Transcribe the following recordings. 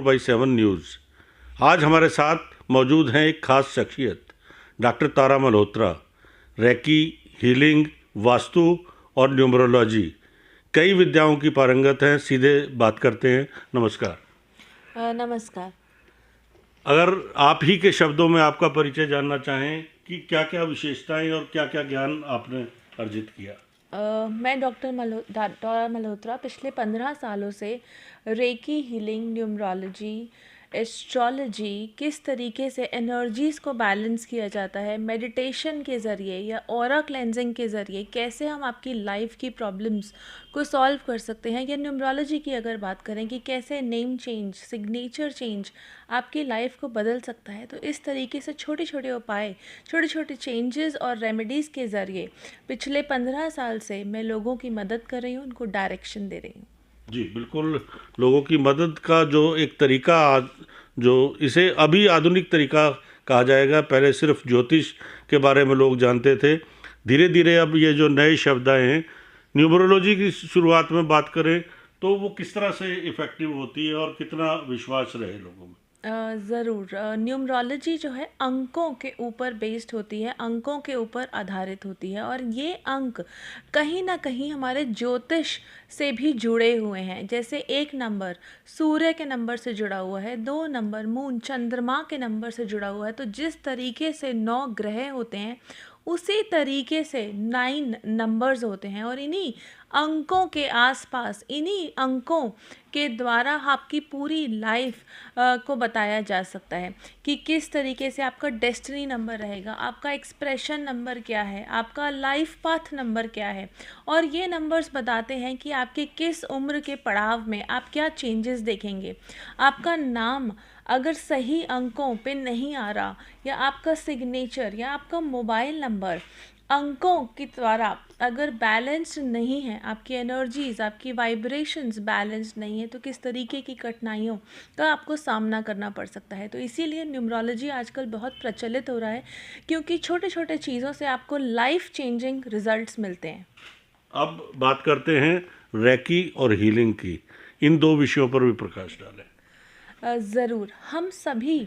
4/7 news. आज हमारे साथ मौजूद हैं एक खास शख्सियत, डॉक्टर तारा मल्होत्रा। रेकी, हीलिंग, वास्तु और न्यूमरोलॉजी कई विद्याओं की पारंगत हैं। सीधे बात करते हैं। नमस्कार। नमस्कार। अगर आप ही के शब्दों में आपका परिचय जानना चाहें कि क्या क्या विशेषताएं और क्या क्या ज्ञान आपने अर्जित किया। मैं डॉक्टर मल्होत्रा पिछले 15 सालों से रेकी, हीलिंग, न्यूमरोलॉजी, एस्ट्रोलॉजी, किस तरीके से एनर्जीज़ को बैलेंस किया जाता है, मेडिटेशन के ज़रिए या ऑरा क्लेंजिंग के ज़रिए कैसे हम आपकी लाइफ की प्रॉब्लम्स को सॉल्व कर सकते हैं, या न्यूमरोलॉजी की अगर बात करें कि कैसे नेम चेंज, सिग्नेचर चेंज आपकी लाइफ को बदल सकता है। तो इस तरीके से छोटे छोटे उपाय, छोटे छोटे चेंजेस और रेमेडीज़ के ज़रिए पिछले 15 साल से मैं लोगों की मदद कर रही हूँ, उनको डायरेक्शन दे रही हूँ। जी बिल्कुल। लोगों की मदद का जो एक तरीका जो इसे अभी आधुनिक तरीका कहा जाएगा। पहले सिर्फ ज्योतिष के बारे में लोग जानते थे। धीरे धीरे अब ये जो नए शब्द आए हैं, न्यूमरोलॉजी की शुरुआत में बात करें तो वो किस तरह से इफ़ेक्टिव होती है और कितना विश्वास रहे लोगों में। ज़रूर। न्यूमरोलॉजी जो है अंकों के ऊपर बेस्ड होती है, अंकों के ऊपर आधारित होती है, और ये अंक कहीं ना कहीं हमारे ज्योतिष से भी जुड़े हुए हैं। जैसे एक नंबर सूर्य के नंबर से जुड़ा हुआ है, 2 नंबर मून चंद्रमा के नंबर से जुड़ा हुआ है। तो जिस तरीके से 9 ग्रह होते हैं उसी तरीके से 9 नंबर्स होते हैं, और इन्हीं अंकों के आसपास, इन्हीं अंकों के द्वारा आपकी पूरी लाइफ को बताया जा सकता है कि किस तरीके से आपका डेस्टिनी नंबर रहेगा, आपका एक्सप्रेशन नंबर क्या है, आपका लाइफ पाथ नंबर क्या है। और ये नंबर्स बताते हैं कि आपके किस उम्र के पड़ाव में आप क्या चेंजेस देखेंगे। आपका नाम अगर सही अंकों पे नहीं आ रहा, या आपका सिग्नेचर या आपका मोबाइल नंबर अंकों के द्वारा अगर बैलेंस्ड नहीं है, आपकी एनर्जीज, आपकी वाइब्रेशंस बैलेंस्ड नहीं है, तो किस तरीके की कठिनाइयों का आपको सामना करना पड़ सकता है। तो इसीलिए न्यूमरोलॉजी आजकल बहुत प्रचलित हो रहा है, क्योंकि छोटे छोटे चीज़ों से आपको लाइफ चेंजिंग रिजल्ट्स मिलते हैं। अब बात करते हैं रेकी और हीलिंग की। इन दो विषयों पर भी प्रकाश डालें। ज़रूर। हम सभी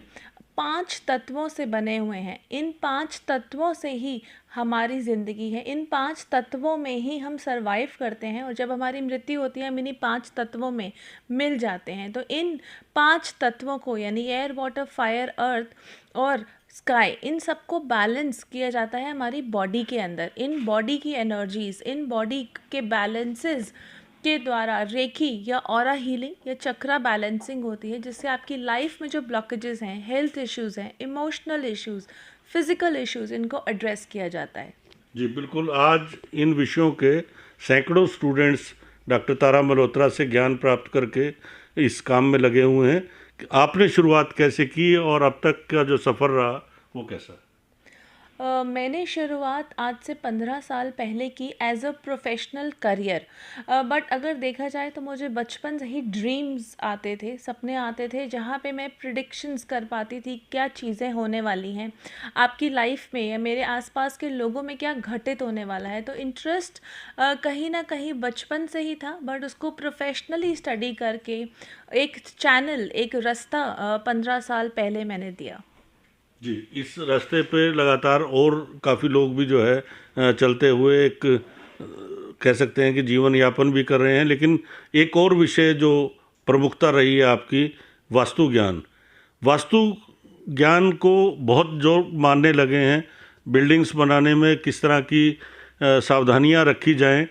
5 तत्वों से बने हुए हैं। इन 5 तत्वों से ही हमारी ज़िंदगी है, इन 5 तत्वों में ही हम सरवाइव करते हैं, और जब हमारी मृत्यु होती है हम इन्हीं 5 तत्वों में मिल जाते हैं। तो इन 5 तत्वों को, यानी एयर, वाटर, फायर, अर्थ और स्काई, इन सबको बैलेंस किया जाता है हमारी बॉडी के अंदर। इन बॉडी की एनर्जीज, इन बॉडी के बैलेंसेस के द्वारा रेकी या ऑरा हीलिंग या चक्रा बैलेंसिंग होती है, जिससे आपकी लाइफ में जो ब्लॉकेजेस हैं, हेल्थ इश्यूज़ हैं, इमोशनल इश्यूज़, फिज़िकल इश्यूज़, इनको एड्रेस किया जाता है। जी बिल्कुल। आज इन विषयों के सैकड़ों स्टूडेंट्स डॉक्टर तारा मल्होत्रा से ज्ञान प्राप्त करके इस काम में लगे हुए हैं। आपने शुरुआत कैसे की और अब तक का जो सफ़र रहा वो कैसा? मैंने शुरुआत आज से 15 साल पहले की age a professional career. But अगर देखा जाए तो मुझे बचपन से ही ड्रीम्स आते थे, सपने आते थे, जहाँ पे मैं प्रिडिक्शंस कर पाती थी क्या चीज़ें होने वाली हैं आपकी लाइफ में, या मेरे आसपास के लोगों में क्या घटित होने वाला है। तो इंटरेस्ट कहीं ना कहीं बचपन से ही था, बट उसको प्रोफेशनली स्टडी करके एक चैनल, एक रास्ता 15 साल पहले मैंने दिया। जी, इस रास्ते पे लगातार और काफ़ी लोग भी जो है चलते हुए एक कह सकते हैं कि जीवन यापन भी कर रहे हैं। लेकिन एक और विषय जो प्रमुखता रही है आपकी, वास्तु ज्ञान। वास्तु ज्ञान को बहुत जोर मानने लगे हैं। बिल्डिंग्स बनाने में किस तरह की सावधानियां रखी जाएं,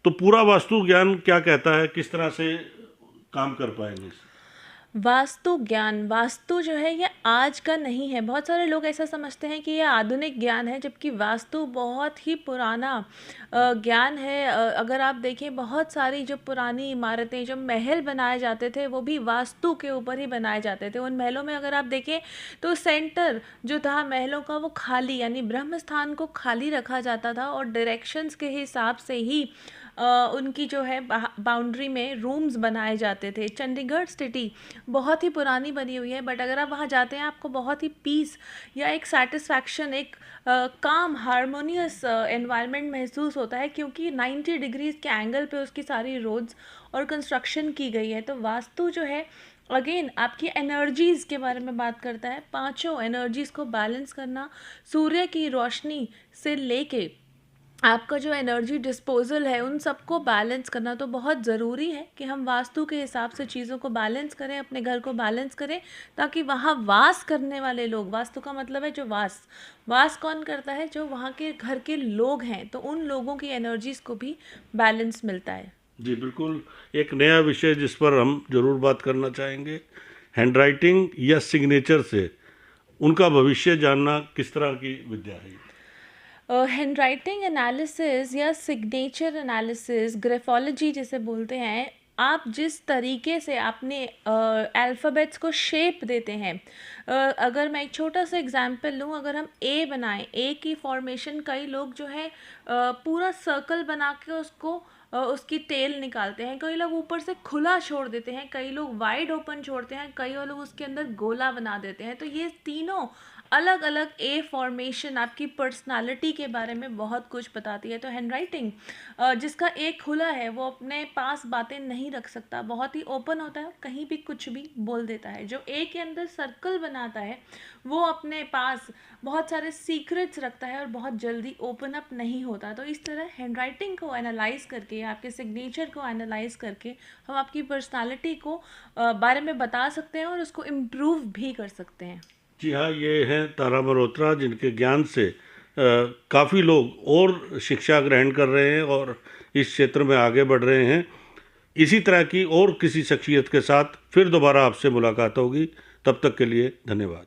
तो पूरा वास्तु ज्ञान क्या कहता है, किस तरह से काम कर पाएंगे? वास्तु ज्ञान, वास्तु जो है ये आज का नहीं है। बहुत सारे लोग ऐसा समझते हैं कि ये आधुनिक ज्ञान है, जबकि वास्तु बहुत ही पुराना ज्ञान है। अगर आप देखें, बहुत सारी जो पुरानी इमारतें, जो महल बनाए जाते थे, वो भी वास्तु के ऊपर ही बनाए जाते थे। उन महलों में अगर आप देखें तो सेंटर जो था महलों का वो खाली, यानी ब्रह्म स्थान को खाली रखा जाता था, और डायरेक्शंस के हिसाब से ही उनकी जो है बाउंड्री में रूम्स बनाए जाते थे। चंडीगढ़ सिटी बहुत ही पुरानी बनी हुई है, बट अगर आप वहाँ जाते हैं आपको बहुत ही पीस या एक सेटिस्फैक्शन, एक काम, हारमोनियस एनवायरनमेंट महसूस होता है, क्योंकि 90 डिग्रीज़ के एंगल पे उसकी सारी रोड्स और कंस्ट्रक्शन की गई है। तो वास्तु जो है अगेन आपकी एनर्जीज़ के बारे में बात करता है, पांचों एनर्जीज़ को बैलेंस करना, सूर्य की रोशनी से लेके आपका जो एनर्जी डिस्पोजल है उन सबको बैलेंस करना तो बहुत ज़रूरी है कि हम वास्तु के हिसाब से चीज़ों को बैलेंस करें, अपने घर को बैलेंस करें, ताकि वहाँ वास करने वाले लोग, वास्तु का मतलब है जो वास कौन करता है, जो वहाँ के घर के लोग हैं, तो उन लोगों की एनर्जीज़ को भी बैलेंस मिलता है। जी बिल्कुल, एक नया विषय जिस पर हम ज़रूर बात करना चाहेंगे, हैंडराइटिंग या सिग्नेचर से उनका भविष्य जानना किस तरह की विद्या है। हैंडराइटिंग एनालिसिस या सिग्नेचर एनालिसिस, ग्राफोलॉजी जिसे बोलते हैं, आप जिस तरीके से अपने अल्फ़ाबेट्स को शेप देते हैं, अगर मैं एक छोटा सा एग्जांपल लूँ, अगर हम ए बनाएं, ए की फॉर्मेशन कई लोग जो है पूरा सर्कल बना के उसको उसकी टेल निकालते हैं, कई लोग ऊपर से खुला छोड़ देते हैं, कई लोग वाइड ओपन छोड़ते हैं, कई लोग उसके अंदर गोला बना देते हैं। तो ये तीनों अलग अलग ए फॉर्मेशन आपकी पर्सनालिटी के बारे में बहुत कुछ बताती है। तो हैंडराइटिंग जिसका ए खुला है वो अपने पास बातें नहीं रख सकता, बहुत ही ओपन होता है, कहीं भी कुछ भी बोल देता है। जो ए के अंदर सर्कल बनाता है वो अपने पास बहुत सारे सीक्रेट्स रखता है और बहुत जल्दी ओपन अप नहीं होता। तो इस तरह हैंडराइटिंग को एनालाइज करके, आपके सिग्नेचर को एनालाइज करके हम आपकी पर्सनालिटी को बारे में बता सकते हैं और उसको इम्प्रूव भी कर सकते हैं। जी हाँ, ये हैं तारा मल्होत्रा, जिनके ज्ञान से काफ़ी लोग और शिक्षा ग्रहण कर रहे हैं और इस क्षेत्र में आगे बढ़ रहे हैं। इसी तरह की और किसी शख्सियत के साथ फिर दोबारा आपसे मुलाकात होगी, तब तक के लिए धन्यवाद।